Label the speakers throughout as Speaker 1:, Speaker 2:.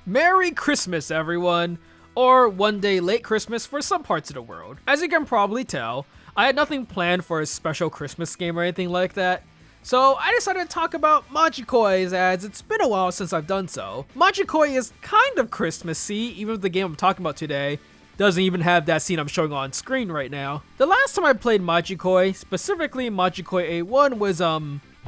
Speaker 1: Merry Christmas, everyone! Or one day late Christmas for some parts of the world. As you can probably tell, I had nothing planned for a special Christmas game or anything like that, so I decided to talk about Majikoi as it's been a while since I've done so. Majikoi is kind of Christmassy, even if the game I'm talking about today doesn't even have that scene I'm showing on screen right now. The last time I played Majikoi, specifically Majikoi A-1, was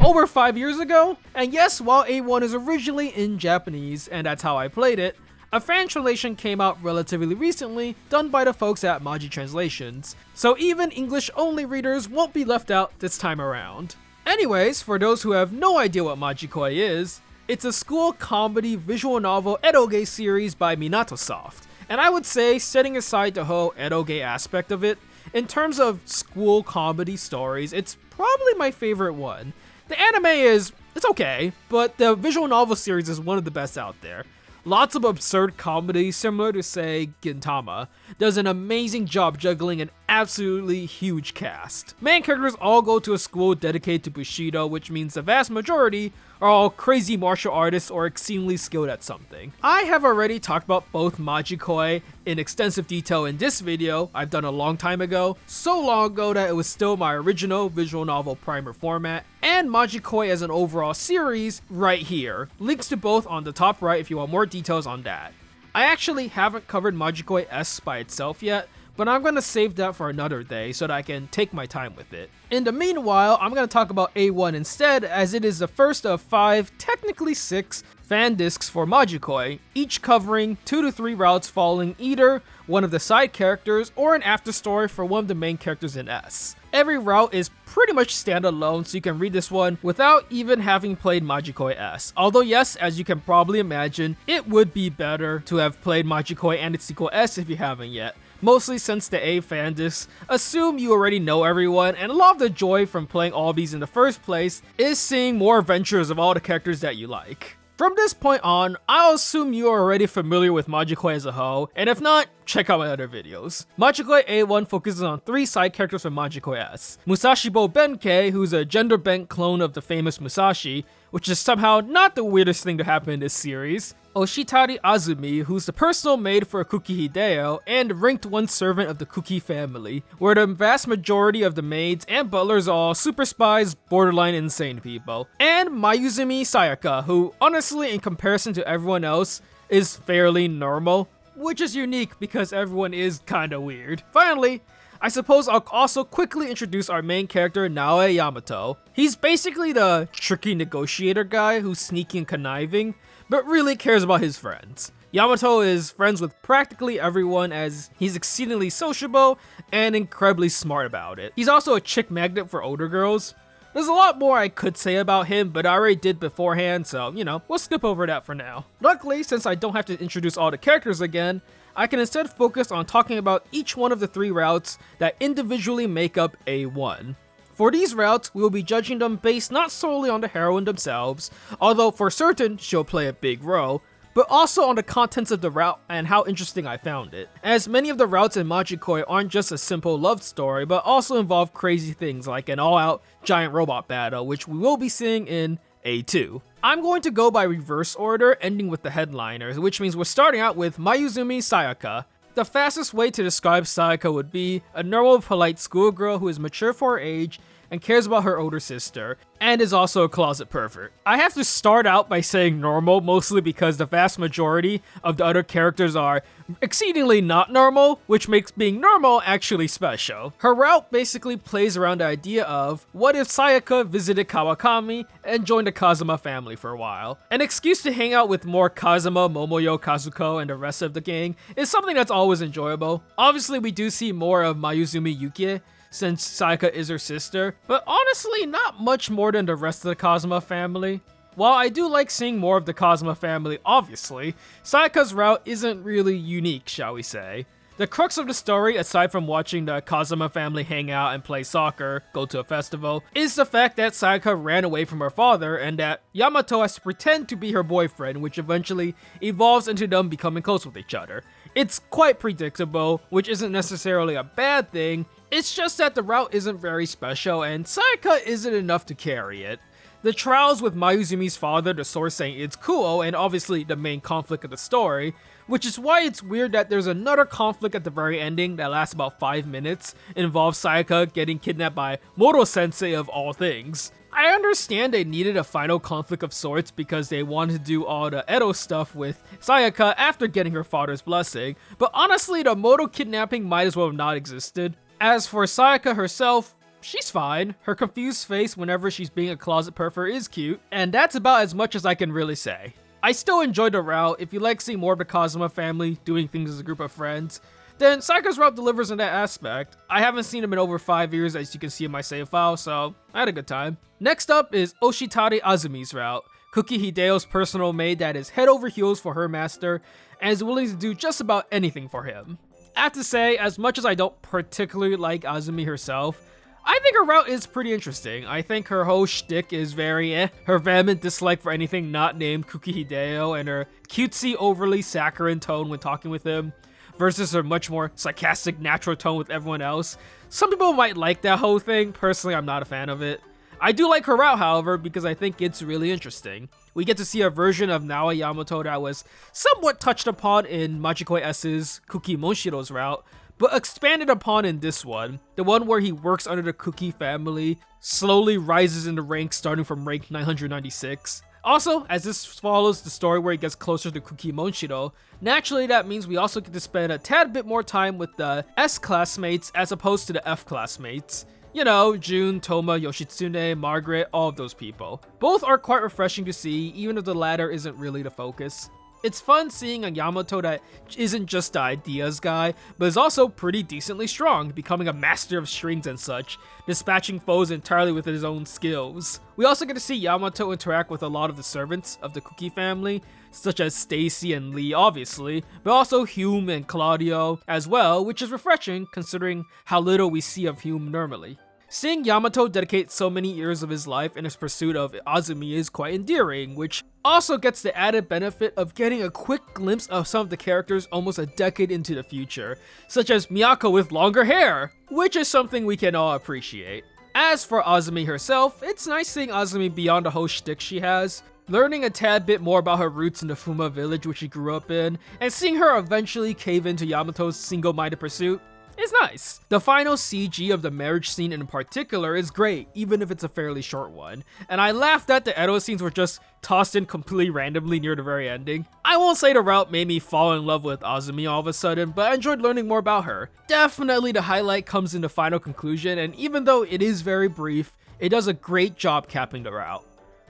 Speaker 1: over 5 years ago, and yes, while A-1 is originally in Japanese, and that's how I played it, a fan translation came out relatively recently, done by the folks at Maji Translations, so even English-only readers won't be left out this time around. Anyways, for those who have no idea what Majikoi is, it's a school comedy visual novel eroge series by Minato-Soft, and I would say, setting aside the whole eroge aspect of it, in terms of school comedy stories, it's probably my favorite one. The anime it's okay, but the visual novel series is one of the best out there. Lots of absurd comedy similar to, say, Gintama, does an amazing job juggling an absolutely huge cast. Main characters all go to a school dedicated to Bushido, which means the vast majority are all crazy martial artists or exceedingly skilled at something. I have already talked about both Majikoi in extensive detail in this video I've done a long time ago, so long ago that it was still my original visual novel primer format, and Majikoi as an overall series right here. Links to both on the top right if you want more details on that. I actually haven't covered Majikoi S by itself yet, but I'm going to save that for another day so that I can take my time with it. In the meanwhile, I'm going to talk about A-1 instead, as it is the first of 5, technically 6, fan discs for Majikoi, each covering 2 to 3 routes following either one of the side characters or an afterstory for one of the main characters in S. Every route is pretty much standalone, so you can read this one without even having played Majikoi S. Although yes, as you can probably imagine, it would be better to have played Majikoi and its sequel S if you haven't yet. Mostly since the A fan discs assume you already know everyone, and a lot of the joy from playing all these in the first place is seeing more adventures of all the characters that you like. From this point on, I'll assume you are already familiar with Majikoi as a whole, and if not, check out my other videos. Majikoi A-1 focuses on 3 side characters from Majikoi S. Musashibo Benkei, who's a gender-bent clone of the famous Musashi, which is somehow not the weirdest thing to happen in this series. Oshitari Azumi, who's the personal maid for Kuki Hideo and ranked 1 servant of the Kuki family, where the vast majority of the maids and butlers are all super spies, borderline insane people. And Mayuzumi Sayaka, who honestly in comparison to everyone else is fairly normal, which is unique because everyone is kinda weird. Finally, I suppose I'll also quickly introduce our main character, Naoe Yamato. He's basically the tricky negotiator guy who's sneaky and conniving, but really cares about his friends. Yamato is friends with practically everyone as he's exceedingly sociable and incredibly smart about it. He's also a chick magnet for older girls. There's a lot more I could say about him, but I already did beforehand, so, we'll skip over that for now. Luckily, since I don't have to introduce all the characters again, I can instead focus on talking about each one of the 3 routes that individually make up A-1. For these routes, we will be judging them based not solely on the heroine themselves, although for certain she'll play a big role, but also on the contents of the route and how interesting I found it, as many of the routes in Majikoi aren't just a simple love story, but also involve crazy things like an all-out giant robot battle, which we will be seeing in A2. I'm going to go by reverse order, ending with the headliners, which means we're starting out with Mayuzumi Sayaka. The fastest way to describe Sayaka would be a normal, polite schoolgirl who is mature for her age and cares about her older sister, and is also a closet pervert. I have to start out by saying normal, mostly because the vast majority of the other characters are exceedingly not normal, which makes being normal actually special. Her route basically plays around the idea of, what if Sayaka visited Kawakami and joined the Kazuma family for a while? An excuse to hang out with more Kazuma, Momoyo, Kazuko, and the rest of the gang is something that's always enjoyable. Obviously, we do see more of Mayuzumi Yukie, since Sayaka is her sister, but honestly not much more than the rest of the Kazuma family. While I do like seeing more of the Kazuma family, obviously, Sayaka's route isn't really unique, shall we say. The crux of the story, aside from watching the Kazuma family hang out and play soccer, go to a festival, is the fact that Sayaka ran away from her father and that Yamato has to pretend to be her boyfriend, which eventually evolves into them becoming close with each other. It's quite predictable, which isn't necessarily a bad thing. It's just that the route isn't very special and Sayaka isn't enough to carry it. The trials with Mayuzumi's father, the source saying it's Kuo, and obviously the main conflict of the story, which is why it's weird that there's another conflict at the very ending that lasts about 5 minutes, involves Sayaka getting kidnapped by Moro-sensei of all things. I understand they needed a final conflict of sorts because they wanted to do all the Edo stuff with Sayaka after getting her father's blessing, but honestly the Moro kidnapping might as well have not existed. As for Sayaka herself, she's fine. Her confused face whenever she's being a closet pervert is cute, and that's about as much as I can really say. I still enjoyed the route. If you like seeing more of the Kazuma family doing things as a group of friends, then Sayaka's route delivers in that aspect. I haven't seen him in over 5 years, as you can see in my save file, so I had a good time. Next up is Oshitari Azumi's route, Kuki Hideo's personal maid that is head over heels for her master, and is willing to do just about anything for him. I have to say, as much as I don't particularly like Azumi herself, I think her route is pretty interesting. I think her whole shtick is very her vehement dislike for anything not named Kuki Hideo, and her cutesy, overly saccharine tone when talking with him, versus her much more sarcastic, natural tone with everyone else. Some people might like that whole thing. Personally, I'm not a fan of it. I do like her route, however, because I think it's really interesting. We get to see a version of Naoya Yamato that was somewhat touched upon in Majikoi S's Kuki Monshiro's route, but expanded upon in this one, the one where he works under the Kuki family, slowly rises in the ranks starting from rank 996. Also, as this follows the story where he gets closer to Kuki Monshiro, naturally that means we also get to spend a tad bit more time with the S classmates as opposed to the F classmates. You know, Jun, Toma, Yoshitsune, Margaret, all of those people. Both are quite refreshing to see, even if the latter isn't really the focus. It's fun seeing a Yamato that isn't just the ideas guy, but is also pretty decently strong, becoming a master of strings and such, dispatching foes entirely with his own skills. We also get to see Yamato interact with a lot of the servants of the Kuki family, such as Stacy and Lee obviously, but also Hume and Claudio as well, which is refreshing considering how little we see of Hume normally. Seeing Yamato dedicate so many years of his life in his pursuit of Azumi is quite endearing, which also gets the added benefit of getting a quick glimpse of some of the characters almost a decade into the future, such as Miyako with longer hair, which is something we can all appreciate. As for Azumi herself, it's nice seeing Azumi beyond the whole shtick she has, learning a tad bit more about her roots in the Fuuma village which she grew up in, and seeing her eventually cave into Yamato's single-minded pursuit is nice. The final CG of the marriage scene in particular is great, even if it's a fairly short one, and I laughed that the Edo scenes were just tossed in completely randomly near the very ending. I won't say the route made me fall in love with Azumi all of a sudden, but I enjoyed learning more about her. Definitely the highlight comes in the final conclusion, and even though it is very brief, it does a great job capping the route.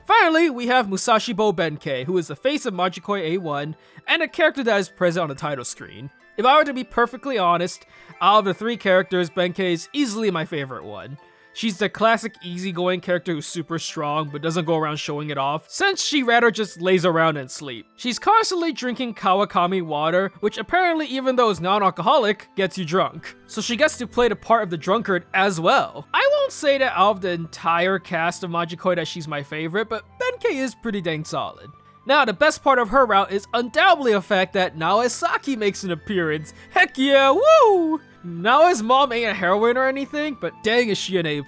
Speaker 1: Finally, we have Musashibo Benkei, who is the face of Majikoi A-1, and a character that is present on the title screen. If I were to be perfectly honest, out of the 3 characters, Benkei is easily my favorite one. She's the classic easygoing character who's super strong but doesn't go around showing it off, since she rather just lays around and sleep. She's constantly drinking Kawakami water, which apparently, even though it's non-alcoholic, gets you drunk. So she gets to play the part of the drunkard as well. I won't say that out of the entire cast of Majikoi that she's my favorite, but Benkei is pretty dang solid. Now, the best part of her route is undoubtedly the fact that Naoesaki makes an appearance. Heck yeah, woo! Naoe's mom ain't a heroine or anything, but dang is she an A+.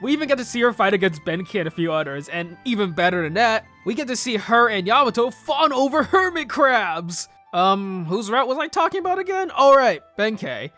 Speaker 1: We even get to see her fight against Benkei and a few others, and even better than that, we get to see her and Yamato fawn over hermit crabs! Whose route was I talking about again? Alright, Benkei.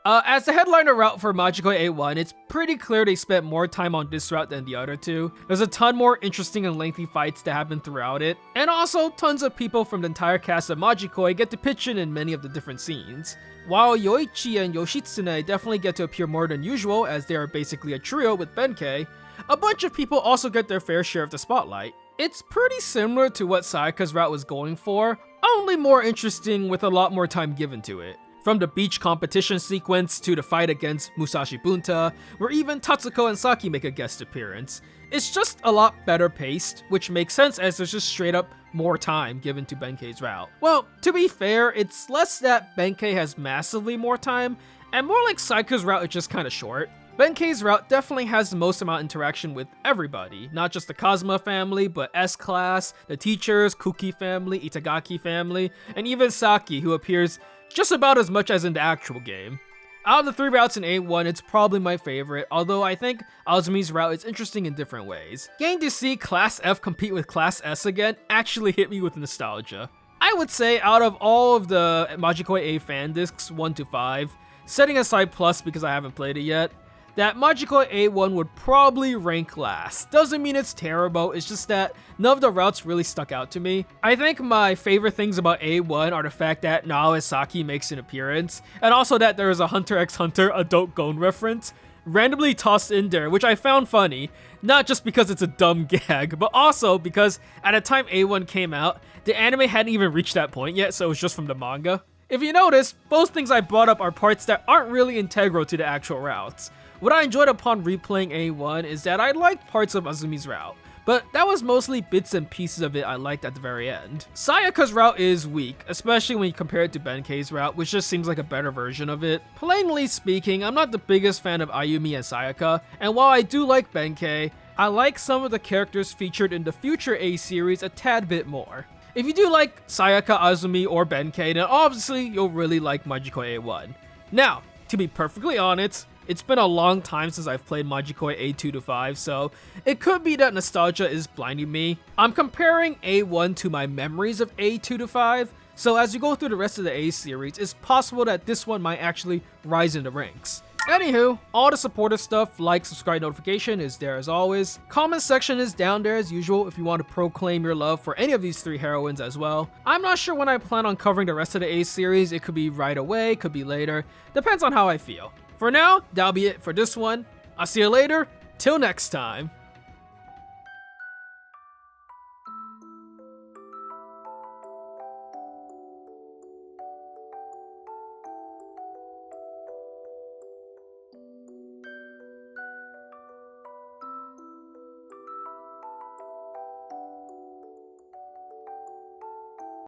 Speaker 1: As the headliner route for Majikoi A-1, it's pretty clear they spent more time on this route than the other two. There's a ton more interesting and lengthy fights that happen throughout it, and also tons of people from the entire cast of Majikoi get to pitch in many of the different scenes. While Yoichi and Yoshitsune definitely get to appear more than usual as they are basically a trio with Benkei, a bunch of people also get their fair share of the spotlight. It's pretty similar to what Sayaka's route was going for, only more interesting with a lot more time given to it. From the beach competition sequence to the fight against Musashi Bunta, where even Tatsuko and Saki make a guest appearance. It's just a lot better paced, which makes sense as there's just straight up more time given to Benkei's route. Well, to be fair, it's less that Benkei has massively more time, and more like Sayaka's route is just kinda short. Benkei's route definitely has the most amount of interaction with everybody, not just the Kazuma family, but S-Class, the teachers, Kuki family, Itagaki family, and even Saki, who appears just about as much as in the actual game. Out of the 3 routes in A1, it's probably my favorite, although I think Azumi's route is interesting in different ways. Getting to see Class F compete with Class S again actually hit me with nostalgia. I would say out of all of the Majikoi A fandiscs 1 to 5, setting aside Plus because I haven't played it yet, that Majikoi A1 would probably rank last. Doesn't mean it's terrible, it's just that none of the routes really stuck out to me. I think my favorite things about A1 are the fact that Naoe Saki makes an appearance, and also that there is a Hunter x Hunter adult Gon reference randomly tossed in there, which I found funny, not just because it's a dumb gag, but also because at the time A1 came out, the anime hadn't even reached that point yet, so it was just from the manga. If you notice, both things I brought up are parts that aren't really integral to the actual routes. What I enjoyed upon replaying A1 is that I liked parts of Azumi's route, but that was mostly bits and pieces of it I liked at the very end. Sayaka's route is weak, especially when you compare it to Benkei's route, which just seems like a better version of it. Plainly speaking, I'm not the biggest fan of Ayumi and Sayaka, and while I do like Benkei, I like some of the characters featured in the future A series a tad bit more. If you do like Sayaka, Azumi, or Benkei, then obviously you'll really like Majikoi A1. Now, to be perfectly honest, it's been a long time since I've played Majikoi A2 to 5, so it could be that nostalgia is blinding me. I'm comparing A1 to my memories of A2 to 5, so as you go through the rest of the A series, it's possible that this one might actually rise in the ranks. Anywho, all the supportive stuff, like, subscribe, notification is there as always. Comment section is down there as usual if you want to proclaim your love for any of these 3 heroines as well. I'm not sure when I plan on covering the rest of the A series, it could be right away, could be later, depends on how I feel. For now, that'll be it for this one. I'll see you later, till next time.